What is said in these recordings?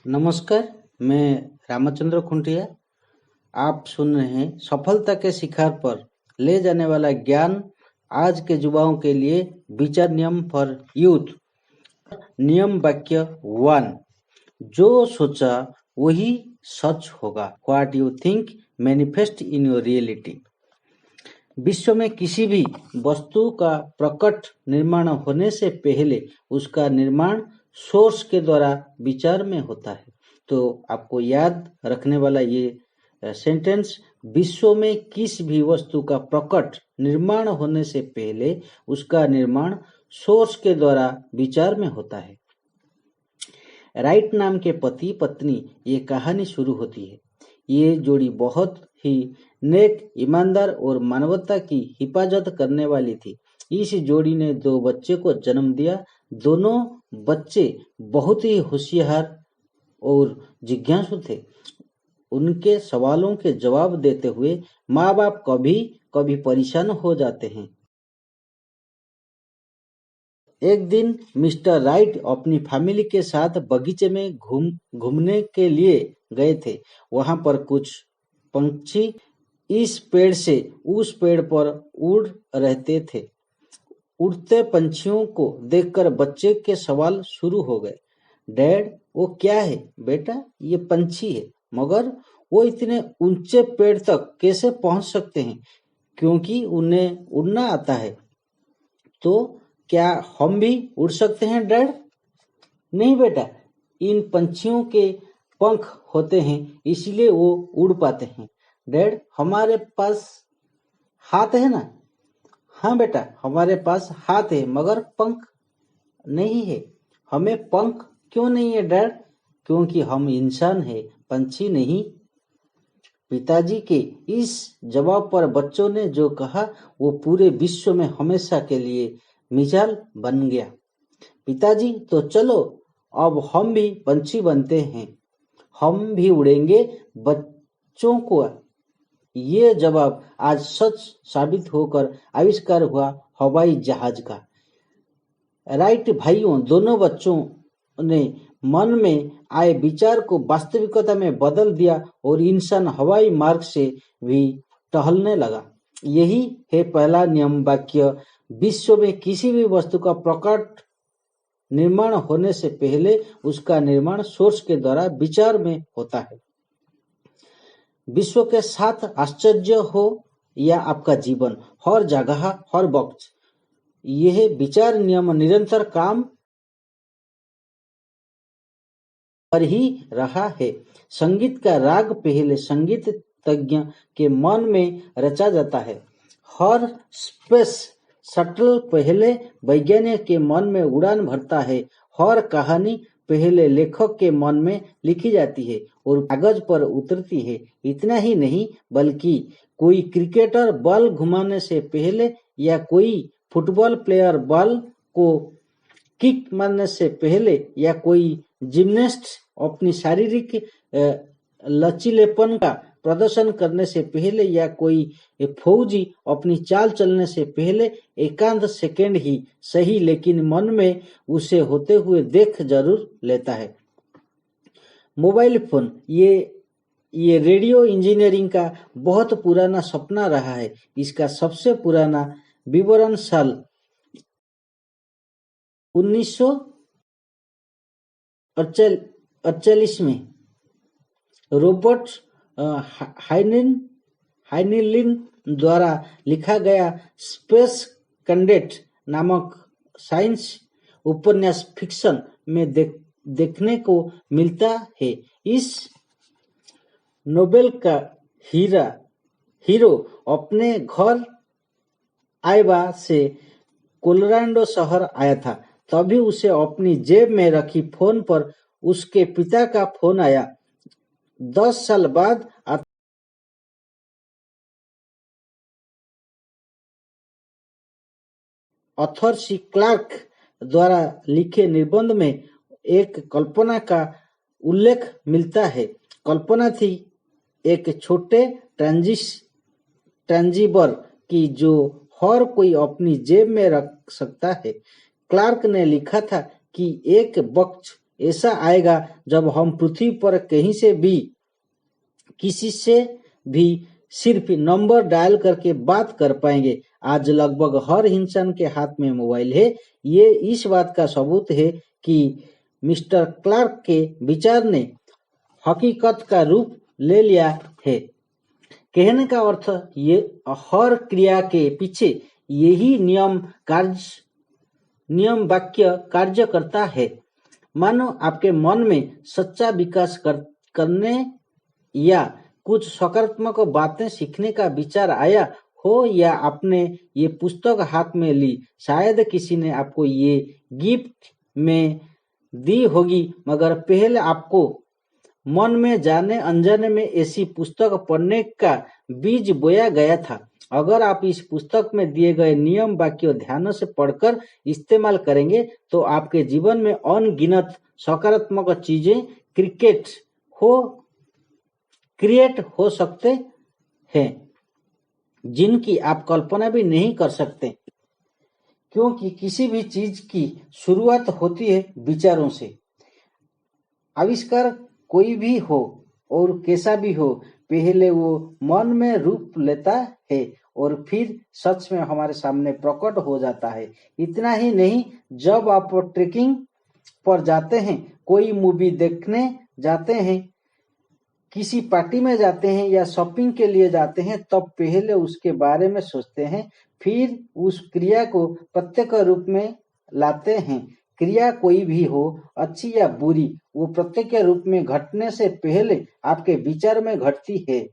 नमस्कार, मैं रामचंद्र खुंटिया। आप सुन रहे हैं सफलता के शिखर पर ले जाने वाला ज्ञान आज के युवाओं के लिए विचार नियम फॉर यूथ। नियम वाक्य 1, जो सोचा वही सच होगा। What you think manifest in your reality. विश्व में किसी भी वस्तु का प्रकट निर्माण होने से पहले उसका निर्माण सोर्स के द्वारा विचार में होता है। तो आपको याद रखने वाला ये सेंटेंस, विश्व में किसी भी वस्तु का प्रकट निर्माण होने से पहले उसका निर्माण सोर्स के द्वारा विचार में होता है। राइट नाम के पति पत्नी ये कहानी शुरू होती है। ये जोड़ी बहुत ही नेक, ईमानदार और मानवता की हिफाजत करने वाली थी। इस जोड़ी ने 2 बच्चे को जन्म दिया। दोनों बच्चे बहुत ही होशियार और जिज्ञासु थे। उनके सवालों के जवाब देते हुए माँ बाप कभी कभी परेशान हो जाते हैं। एक दिन मिस्टर राइट अपनी फैमिली के साथ बगीचे में घूमने के लिए गए थे। वहां पर कुछ पंछी इस पेड़ से उस पेड़ पर उड़ रहते थे। उड़ते पंछियों को देखकर बच्चे के सवाल शुरू हो गए। डैड, वो क्या है? बेटा, ये पंछी है, मगर वो इतने ऊंचे पेड़ तक कैसे पहुंच सकते हैं? क्योंकि उन्हें उड़ना आता है। तो क्या हम भी उड़ सकते हैं डैड? नहीं बेटा, इन पंछियों के पंख होते हैं, इसलिए वो उड़ पाते हैं। डैड, हमारे पास हाथ है ना? हाँ बेटा, हमारे पास हाथ है मगर पंख नहीं है। हमें पंख क्यों नहीं है डैड? क्योंकि हम इंसान हैं, पंछी नहीं। पिताजी के इस जवाब पर बच्चों ने जो कहा वो पूरे विश्व में हमेशा के लिए मिसाल बन गया। पिताजी, तो चलो अब हम भी पंछी बनते हैं, हम भी उड़ेंगे। बच्चों को ये जवाब आज सच साबित होकर आविष्कार हुआ हवाई जहाज का। राइट भाइयों, दोनों बच्चों ने मन में आए विचार को वास्तविकता में बदल दिया और इंसान हवाई मार्ग से भी टहलने लगा। यही है पहला नियम वाक्य, विश्व में किसी भी वस्तु का प्रकट निर्माण होने से पहले उसका निर्माण सोर्स के द्वारा विचार में होता है। विश्व के साथ आश्चर्य हो या आपका जीवन, हर जगह हर वक्त यह विचार नियम निरंतर काम कर ही रहा है। संगीत का राग पहले संगीत तज्ञ के मन में रचा जाता है। हर स्पेस शटल पहले वैज्ञानिक के मन में उड़ान भरता है। हर कहानी पहले लेखक के मन में लिखी जाती है और कागज पर उतरती है। इतना ही नहीं, बल्कि कोई क्रिकेटर बॉल घुमाने से पहले या कोई फुटबॉल प्लेयर बॉल को किक मारने से पहले या कोई जिम्नास्ट अपनी शारीरिक लचीलेपन का प्रदर्शन करने से पहले या कोई फौजी अपनी चाल चलने से पहले एकांत सेकंड ही सही लेकिन मन में उसे होते हुए देख जरूर लेता है। मोबाइल फोन ये रेडियो इंजीनियरिंग का बहुत पुराना सपना रहा है। इसका सबसे पुराना विवरण साल 1948 में रॉबर्ट हाइनिलिन द्वारा लिखा गया स्पेस कैडेट नामक साइंस उपन्यास फिक्शन में देखने को मिलता है। इस नोवेल का हीरो अपने घर आयवा से कोलोराडो शहर आया था। तभी उसे अपनी जेब में रखी फोन पर उसके पिता का फोन आया। 10 साल बाद आर्थर सी क्लार्क द्वारा लिखे निबंध में एक कल्पना का उल्लेख मिलता है। कल्पना थी एक छोटे ट्रांजीवर की जो हर कोई अपनी जेब में रख सकता है। क्लार्क ने लिखा था कि एक वक्त ऐसा आएगा जब हम पृथ्वी पर कहीं से भी किसी से भी सिर्फ नंबर डायल करके बात कर पाएंगे। आज लगभग हर इंसान के हाथ में मोबाइल है। ये इस बात का सबूत है कि मिस्टर क्लार्क के विचार ने हकीकत का रूप ले लिया है। कहने का अर्थ ये हर क्रिया के पीछे यही नियम वाक्य कार्य करता है। मानो आपके मन में सच्चा विकास करने या कुछ सकारात्मक बातें सीखने का विचार आया हो या आपने ये पुस्तक हाथ में ली, शायद किसी ने आपको ये गिफ्ट में दी होगी, मगर पहले आपको मन में जाने अनजाने में ऐसी पुस्तक पढ़ने का बीज बोया गया था। अगर आप इस पुस्तक में दिए गए नियम वाक्य ध्यान से पढ़कर इस्तेमाल करेंगे तो आपके जीवन में अनगिनत सकारात्मक चीजें क्रिएट हो सकते हैं जिनकी आप कल्पना भी नहीं कर सकते, क्योंकि किसी भी चीज की शुरुआत होती है विचारों से। आविष्कार कोई भी हो और कैसा भी हो, पहले वो मन में रूप लेता है और फिर सच में हमारे सामने प्रकट हो जाता है। इतना ही नहीं, जब आप ट्रेकिंग पर जाते हैं, कोई मूवी देखने जाते हैं, किसी पार्टी में जाते हैं या शॉपिंग के लिए जाते हैं, तब पहले उसके बारे में सोचते हैं, फिर उस क्रिया को प्रत्यक्ष रूप में लाते हैं। क्रिया कोई भी हो, अच्छी या बुरी, वो प्रत्यक्ष रूप में घटने से पहले आपके विचार में घटती है।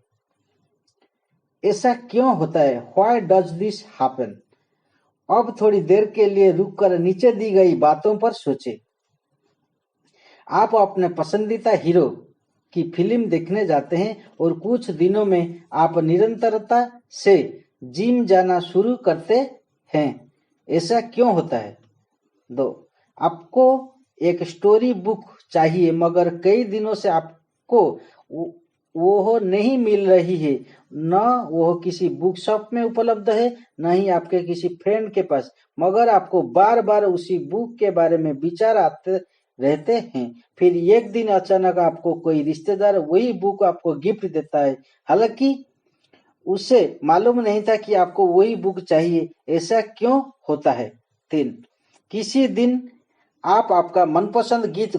ऐसा क्यों होता है? Why does this happen? अब थोड़ी देर के लिए रुककर नीचे दी गई बातों पर सोचें। आप अपने पसंदीदा हीरो की फिल्म देखने जाते हैं और कुछ दिनों में आप निरंतरता से जिम जाना शुरू करते हैं। ऐसा क्यों होता है? 2. आपको एक स्टोरी बुक चाहिए, मगर कई दिनों से आपको वो नहीं मिल रही है। न वो किसी बुक शॉप में उपलब्ध है, न ही आपके किसी फ्रेंड के पास, मगर आपको बार बार उसी बुक के बारे में विचार आते रहते हैं। फिर एक दिन अचानक आपको कोई रिश्तेदार वही बुक आपको गिफ्ट देता है, हालांकि उसे मालूम नहीं था कि आपको वही बुक चाहिए। ऐसा क्यों होता है? 3. किसी दिन आप आपका मनपसंद गीत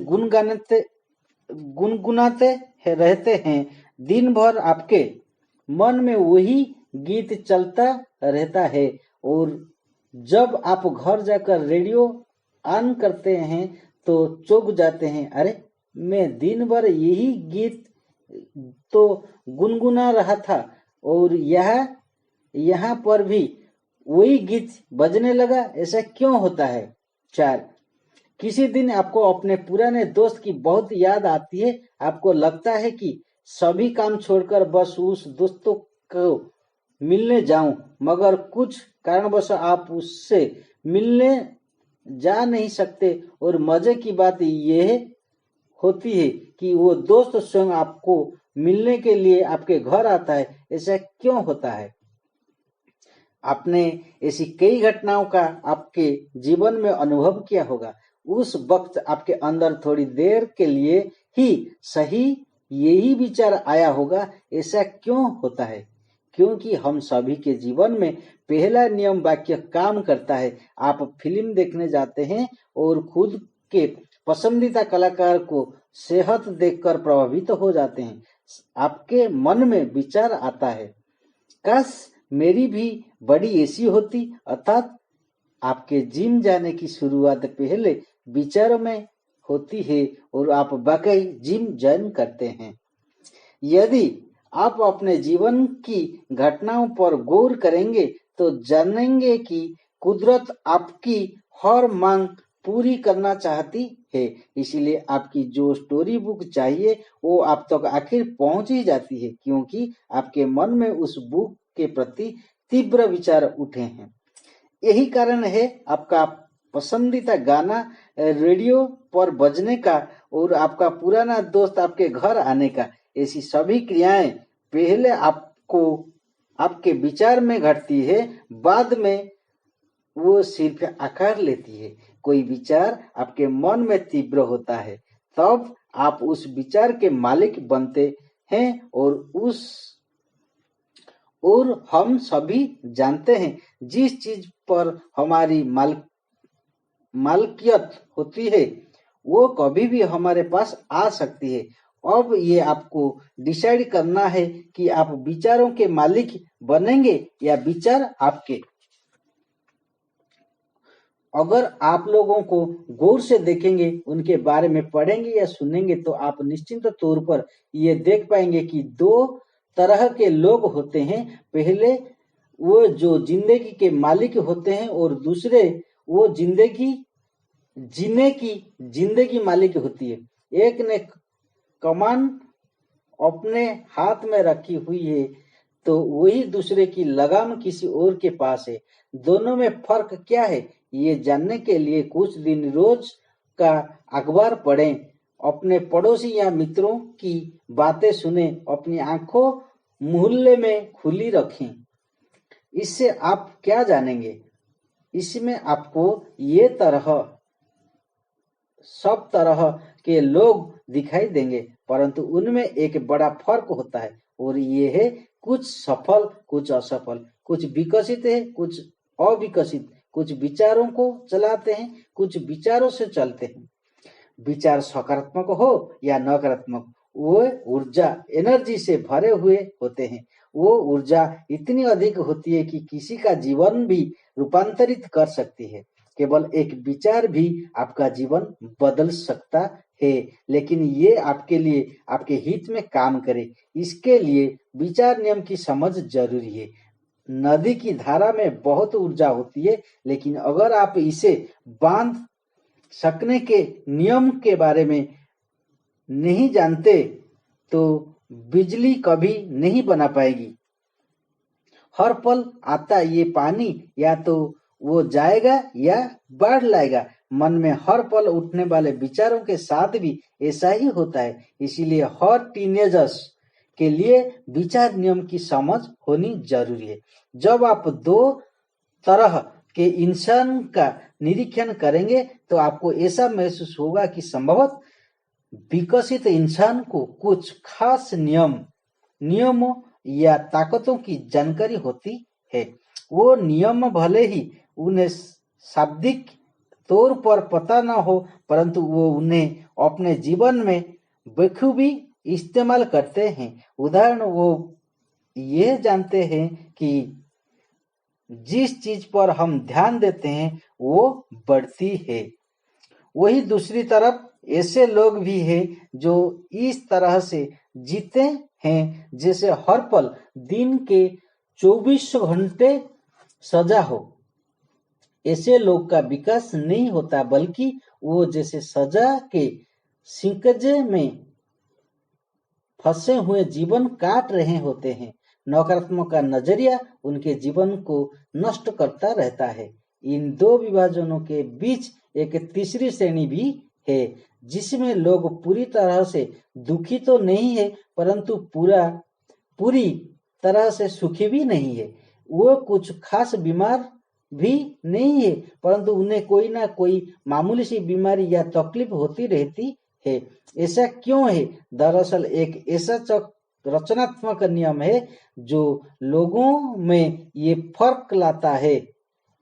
गुनगुनाते रहते हैं। दिन भर आपके मन में वही गीत चलता रहता है और जब आप घर जाकर रेडियो ऑन करते हैं तो चौंक जाते हैं, अरे मैं दिन भर यही गीत तो गुनगुना रहा था और यहाँ पर भी वही गीत बजने लगा। ऐसा क्यों होता है? 4. किसी दिन आपको अपने पुराने दोस्त की बहुत याद आती है। आपको लगता है कि सभी काम छोड़कर बस उस दोस्तों को मिलने जाऊं, मगर कुछ कारणवश आप उससे मिलने जा नहीं सकते और मजे की बात यह होती है कि वो दोस्त स्वयं आपको मिलने के लिए आपके घर आता है। ऐसा क्यों होता है? आपने ऐसी कई घटनाओं का आपके जीवन में अनुभव किया होगा। उस वक्त आपके अंदर थोड़ी देर के लिए ही सही यही विचार आया होगा। ऐसा क्यों होता है? क्योंकि हम सभी के जीवन में पहला नियम वाक्य काम करता है। आप फिल्म देखने जाते हैं और खुद के पसंदीदा कलाकार को सेहत देखकर प्रभावित हो जाते हैं। आपके मन में विचार आता है, काश मेरी भी बड़ी ऐसी होती। अर्थात आपके जिम जाने की शुरुआत पहले विचारों में होती है और आप वाकई जिम ज्वाइन करते हैं। यदि आप अपने जीवन की घटनाओं पर गौर करेंगे तो जानेंगे कि कुदरत आपकी हर मांग पूरी करना चाहती है। इसीलिए आपकी जो स्टोरी बुक चाहिए वो आप तक आखिर पहुंच ही जाती है, क्योंकि आपके मन में उस बुक के प्रति तीव्र विचार उठे हैं। यही कारण है आपका पसंदीदा गाना रेडियो पर बजने का और आपका पुराना दोस्त आपके घर आने का। ऐसी सभी क्रियाएं पहले आपके विचार में घटती है, बाद में वो सिर्फ आकार लेती है। कोई विचार आपके मन में तीव्र होता है तब आप उस विचार के मालिक बनते हैं। और हम सभी जानते हैं, जिस चीज पर हमारी मालकियत होती है वो कभी भी हमारे पास आ सकती है। अब ये आपको डिसाइड करना है कि आप विचारों के मालिक बनेंगे या विचार आपके। अगर आप लोगों को गौर से देखेंगे, उनके बारे में पढ़ेंगे या सुनेंगे, तो आप निश्चित तौर पर ये देख पाएंगे कि दो तरह के लोग होते हैं। पहले वो जो जिंदगी के मालिक होते हैं और दूसरे वो जिंदगी जीने की जिंदगी मालिक होती है। एक ने कमान अपने हाथ में रखी हुई है तो वही दूसरे की लगाम किसी और के पास है। दोनों में फर्क क्या है, ये जानने के लिए कुछ दिन रोज का अखबार पढ़ें, अपने पड़ोसी या मित्रों की बातें सुने, अपनी आंखों मोहल्ले में खुली रखें। इससे आप क्या जानेंगे? इसमें आपको ये सब तरह के लोग दिखाई देंगे, परंतु उनमें एक बड़ा फर्क होता है और ये है कुछ सफल कुछ असफल, कुछ विकसित है कुछ अविकसित, कुछ विचारों को चलाते हैं कुछ विचारों से चलते हैं। विचार सकारात्मक हो या नकारात्मक, वो ऊर्जा एनर्जी से भरे हुए होते हैं। वो ऊर्जा इतनी अधिक होती है कि किसी का जीवन भी रूपांतरित कर सकती है। केवल एक विचार भी आपका जीवन बदल सकता है, लेकिन ये आपके लिए आपके हित में काम करे। इसके लिए विचार नियम की समझ जरूरी है। नदी की धारा में बहुत ऊर्जा होती है, लेकिन अगर आप इसे बांध सकने के नियम के बारे में नहीं जानते तो बिजली कभी नहीं बना पाएगी। हर पल आता ये पानी या तो वो जाएगा या बाढ़ लाएगा। मन में हर पल उठने वाले विचारों के साथ भी ऐसा ही होता है। इसीलिए हर टीनेजर्स के लिए विचार नियम की समझ होनी जरूरी है। जब आप दो तरह के इंसान का निरीक्षण करेंगे तो आपको ऐसा महसूस होगा कि संभवतः विकसित इंसान को कुछ खास नियमों या ताकतों की जानकारी होती है। वो नियम भले ही उन्हें शाब्दिक तौर पर पता न हो, परंतु वो उन्हें अपने जीवन में बखूबी इस्तेमाल करते हैं। उदाहरण, वो ये जानते हैं कि जिस चीज पर हम ध्यान देते हैं वो बढ़ती है। वही दूसरी तरफ ऐसे लोग भी हैं जो इस तरह से जीते हैं जैसे हर पल दिन के 24 घंटे सजा हो। ऐसे लोग का विकास नहीं होता, बल्कि वो जैसे सजा के सिंकजे में फंसे हुए जीवन काट रहे होते हैं। नकारात्मक का नजरिया उनके जीवन को नष्ट करता रहता है। इन दो विभाजनों के बीच एक तीसरी श्रेणी भी है, जिसमें लोग पूरी तरह से दुखी तो नहीं है, परंतु पूरी तरह से सुखी भी नहीं है। वो कुछ खास बीमार भी नहीं है, परंतु उन्हें कोई ना कोई मामूली सी बीमारी या तकलीफ होती रहती है। ऐसा क्यों है? दरअसल एक ऐसा रचनात्मक नियम है जो लोगों में ये फर्क लाता है।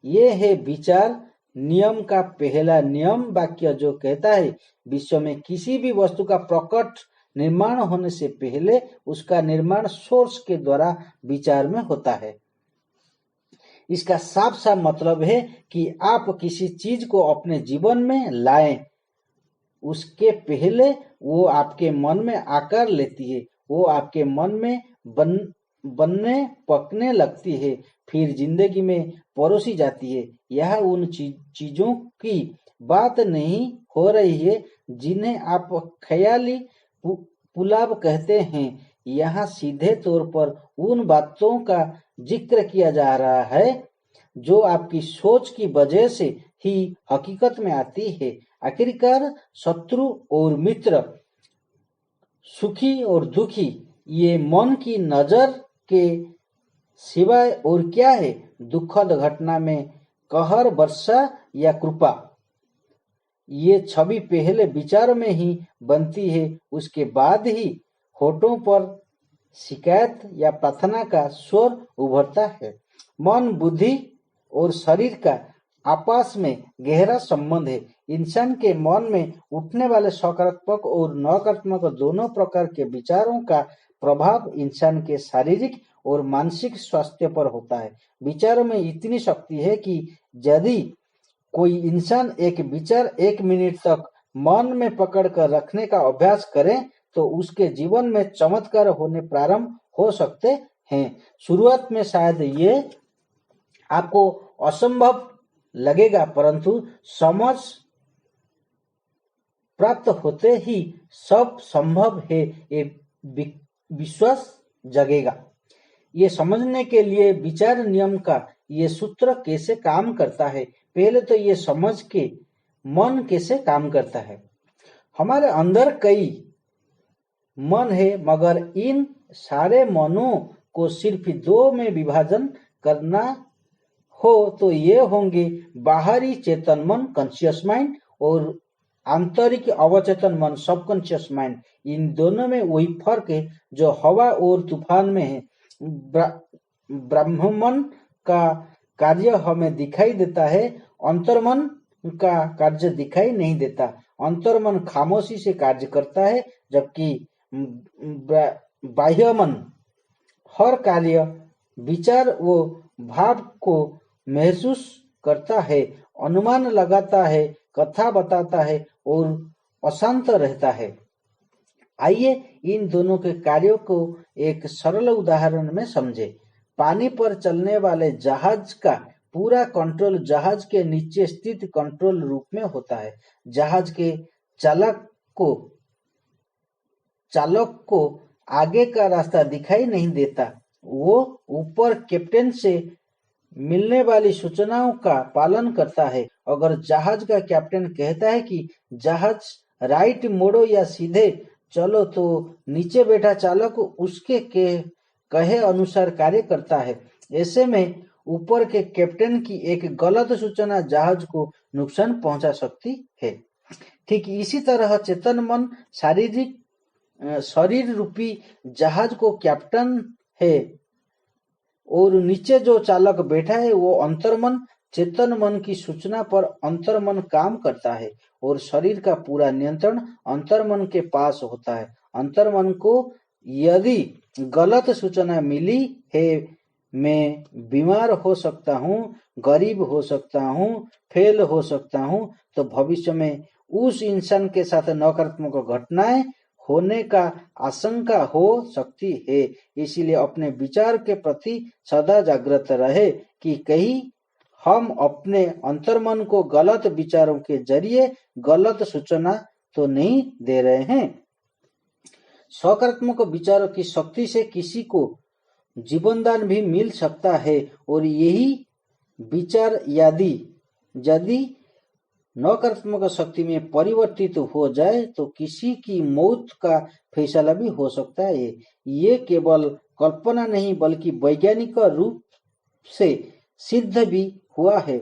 ये है विचार नियम का पहला नियम वाक्य, जो कहता है विश्व में किसी भी वस्तु का प्रकट निर्माण होने से पहले उसका निर्माण सोर्स के द्वारा विचार में होता है। इसका साफ साफ मतलब है कि आप किसी चीज को अपने जीवन में लाएं, उसके पहले वो आपके मन में आकार लेती है, वो आपके मन में बनने पकने लगती है, फिर जिंदगी में परोसी जाती है। यह उन चीजों की बात नहीं हो रही है जिन्हें आप ख्याली पुलाव कहते हैं। यहाँ सीधे तौर पर उन बातों का जिक्र किया जा रहा है जो आपकी सोच की वजह से ही हकीकत में आती है। आखिरकार शत्रु और मित्र, सुखी और दुखी, ये मन की नजर के सिवाय और क्या है? दुखद घटना में कहर, वर्षा या कृपा, ये छवि पहले विचार में ही बनती है, उसके बाद ही होठों पर शिकायत या प्रार्थना का स्वर उभरता है। मन, बुद्धि और शरीर का आपस में गहरा संबंध है। इंसान के मन में उठने वाले सकारात्मक और नकारात्मक दोनों प्रकार के विचारों का प्रभाव इंसान के शारीरिक और मानसिक स्वास्थ्य पर होता है। विचारों में इतनी शक्ति है कि यदि कोई इंसान एक विचार 1 मिनट तक मन में पकड़ कर रखने का अभ्यास करे तो उसके जीवन में चमत्कार होने प्रारंभ हो सकते हैं। शुरुआत में शायद ये आपको असंभव लगेगा, परंतु समझ प्राप्त होते ही सब संभव है, ये विश्वास जगेगा। ये समझने के लिए विचार नियम का ये सूत्र कैसे काम करता है, पहले तो ये समझ के मन कैसे काम करता है। हमारे अंदर कई मन है, मगर इन सारे मनों को सिर्फ 2 में विभाजन करना हो तो ये होंगे बाहरी चेतन मन कॉन्शियस माइंड और आंतरिक अवचेतन मन सबकॉन्शियस माइंड। इन दोनों में वही फर्क है जो हवा और तूफान में है। ब्रह्ममन का कार्य हमें दिखाई देता है, अंतर्मन का कार्य दिखाई नहीं देता। अंतर्मन खामोशी से कार्य करता है, जबकि बाह्यमन हर कार्य, विचार व भाव को महसूस करता है, अनुमान लगाता है, कथा बताता है और अशांत रहता है। आइए इन दोनों के कार्यों को एक सरल उदाहरण में समझें। पानी पर चलने वाले जहाज का पूरा कंट्रोल जहाज के नीचे स्थित कंट्रोल रूम में होता है। जहाज के चालक को आगे का रास्ता दिखाई नहीं देता। वो ऊपर कैप्टन से मिलने वाली सूचनाओं का पालन करता है। अगर जहाज का कैप्टन कहता है कि जहाज राइट मोड़ो या सीधे चलो, तो नीचे बैठा चालक उसके कहे अनुसार कार्य करता है। ऐसे में ऊपर के कैप्टन की एक गलत सूचना जहाज को नुकसान पहुंचा सकती है। ठीक इसी तरह चेतन मन शरीर रूपी जहाज को कैप्टन है और नीचे जो चालक बैठा है वो अंतर्मन। चेतन मन की सूचना पर अंतर्मन काम करता है और शरीर का पूरा नियंत्रण अंतर्मन के पास होता है। अंतर्मन को यदि गलत सूचना मिली है, मैं बीमार हो सकता हूँ, गरीब हो सकता हूँ, फेल हो सकता हूँ, तो भविष्य में उस इंसान के साथ नकारात्मक घटनाएं होने का आशंका हो सकती है। इसीलिए अपने विचार के प्रति सदा जागृत रहे कि कहीं हम अपने अंतर्मन को गलत विचारों के जरिए गलत सूचना तो नहीं दे रहे हैं। सकारात्मक विचारों की शक्ति से किसी को जीवनदान भी मिल सकता है और यही विचार यदि नकारात्मक शक्ति में परिवर्तित हो जाए तो किसी की मौत का फैसला भी हो सकता है। ये केवल कल्पना नहीं बल्कि वैज्ञानिक रूप से सिद्ध भी हुआ है।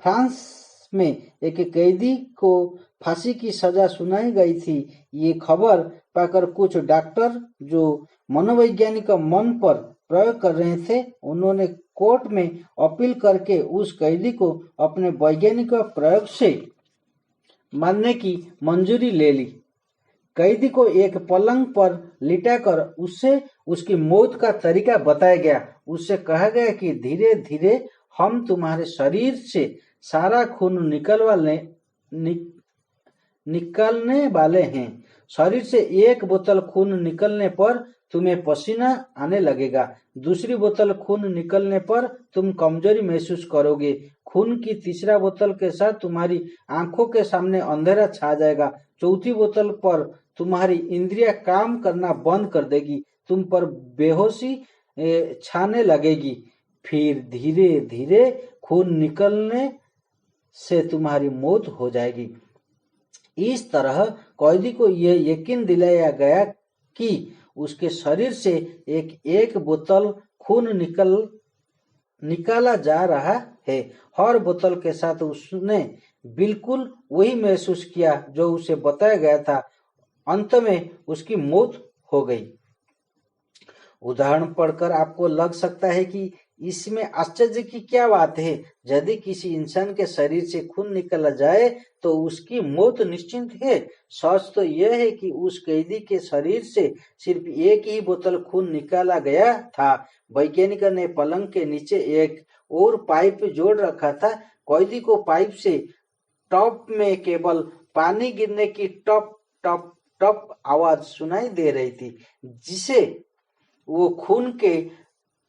फ्रांस में एक कैदी को फांसी की सजा सुनाई गई थी। ये खबर पाकर कुछ डॉक्टर जो मनोवैज्ञानिक मन पर प्रयोग कर रहे थे, उन्होंने कोर्ट में अपील करके उस कैदी को अपने वैज्ञानिक प्रयोग से मानने की मंजूरी ले ली। कैदी को एक पलंग पर लिटाकर उससे उसकी मौत का तरीका बताया गया। उससे कहा गया कि धीरे धीरे हम तुम्हारे शरीर से सारा खून निकलने वाले हैं। शरीर से 1 बोतल खून निकलने पर तुम्हें पसीना आने लगेगा। दूसरी बोतल खून निकलने पर तुम कमजोरी महसूस करोगे। खून की तीसरा बोतल के साथ तुम्हारी आंखों के सामने अंधेरा छा जाएगा। चौथी बोतल पर तुम्हारी इंद्रियां काम करना बंद कर देगी। तुम पर बेहोशी छाने लगेगी। फिर धीरे धीरे खून निकलने से तुम्हारी मौत हो जाएगी। इस तरह कैदी को यह यकीन दिलाया गया कि उसके शरीर से एक बोतल खून निकाला जा रहा है। हर बोतल के साथ उसने बिल्कुल वही महसूस किया जो उसे बताया गया था। अंत में उसकी मौत हो गई। उदाहरण पढ़कर आपको लग सकता है कि इसमें आश्चर्य की क्या बात है। यदि किसी इंसान के शरीर से खून निकला जाए तो उसकी मौत निश्चित है। सच तो यह है कि उस कैदी के शरीर से सिर्फ एक ही बोतल खून निकाला गया था। वैज्ञानिक ने पलंग के नीचे एक और पाइप जोड़ रखा था। कैदी को पाइप से टॉप में केवल पानी गिरने की टप टप टप आवाज सुनाई दे रही थी, जिसे वो खून के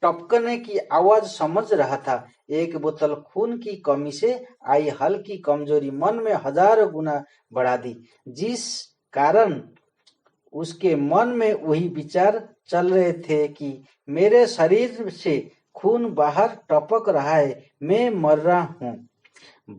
टपकने की आवाज समझ रहा था। एक बोतल खून की कमी से आई हल्की कमजोरी मन में हजारों गुना बढ़ा दी, जिस कारण उसके मन में वही विचार चल रहे थे कि मेरे शरीर से खून बाहर टपक रहा है, मैं मर रहा हूँ।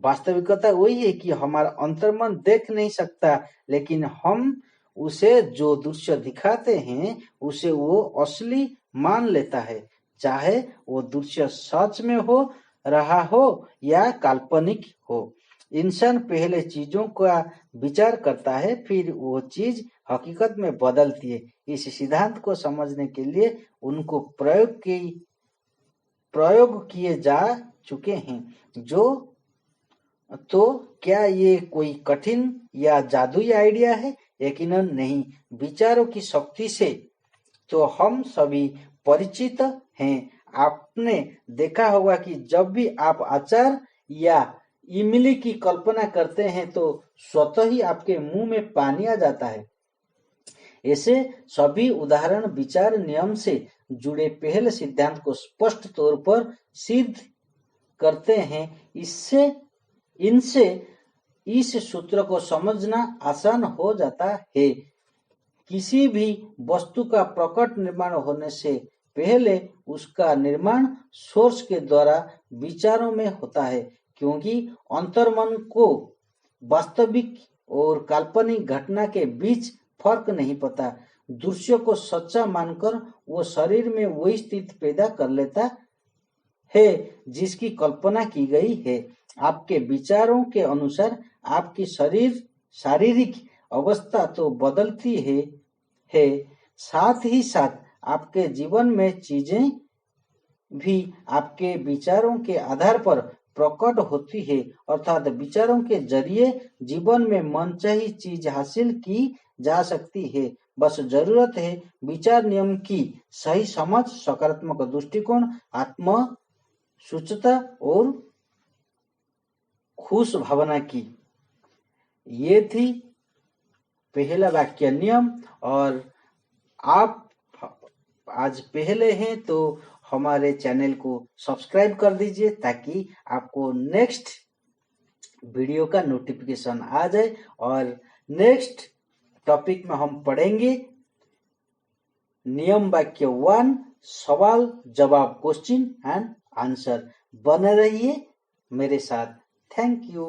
वास्तविकता वही है कि हमारा अंतर्मन देख नहीं सकता, लेकिन हम उसे जो दृश्य दिखाते हैं उसे वो असली मान लेता है, चाहे वो दृश्य सच में हो रहा हो या काल्पनिक हो। इंसान पहले चीजों का विचार करता है, फिर वो चीज हकीकत में बदलती है। इस सिद्धांत को समझने के लिए उनको प्रयोग किए जा चुके हैं। तो क्या ये कोई कठिन या जादुई आइडिया है? यकीनन नहीं। विचारों की शक्ति से तो हम सभी परिचित हैं। आपने देखा होगा कि जब भी आप अचार या इमली की कल्पना करते हैं तो स्वतः ही आपके मुंह में पानी आ जाता है। ऐसे सभी उदाहरण विचार नियम से जुड़े पहले सिद्धांत को स्पष्ट तौर पर सिद्ध करते हैं। इनसे इस सूत्र को समझना आसान हो जाता है। किसी भी वस्तु का प्रकट निर्माण होने से पहले उसका निर्माण सोर्स के द्वारा विचारों में होता है, क्योंकि अंतर्मन को वास्तविक और काल्पनिक घटना के बीच फर्क नहीं पता। दृश्य को सच्चा मानकर वो शरीर में वही स्थिति पैदा कर लेता है जिसकी कल्पना की गई है। आपके विचारों के अनुसार आपकी शारीरिक अवस्था तो बदलती है, साथ ही साथ आपके जीवन में चीजें भी आपके विचारों के आधार पर प्रकट होती है। अर्थात विचारों के जरिए जीवन में मनचाही चीज हासिल की जा सकती है। बस जरूरत है विचार नियम की सही समझ, सकारात्मक दृष्टिकोण, आत्म सुचता और खुश भावना की। ये थी पहला वाक्य नियम। और आप आज पहले हैं तो हमारे चैनल को सब्सक्राइब कर दीजिए ताकि आपको नेक्स्ट वीडियो का नोटिफिकेशन आ जाए। और नेक्स्ट टॉपिक में हम पढ़ेंगे नियम वाक्य 1, सवाल जवाब, क्वेश्चन एंड आंसर। बने रहिए मेरे साथ। Thank you.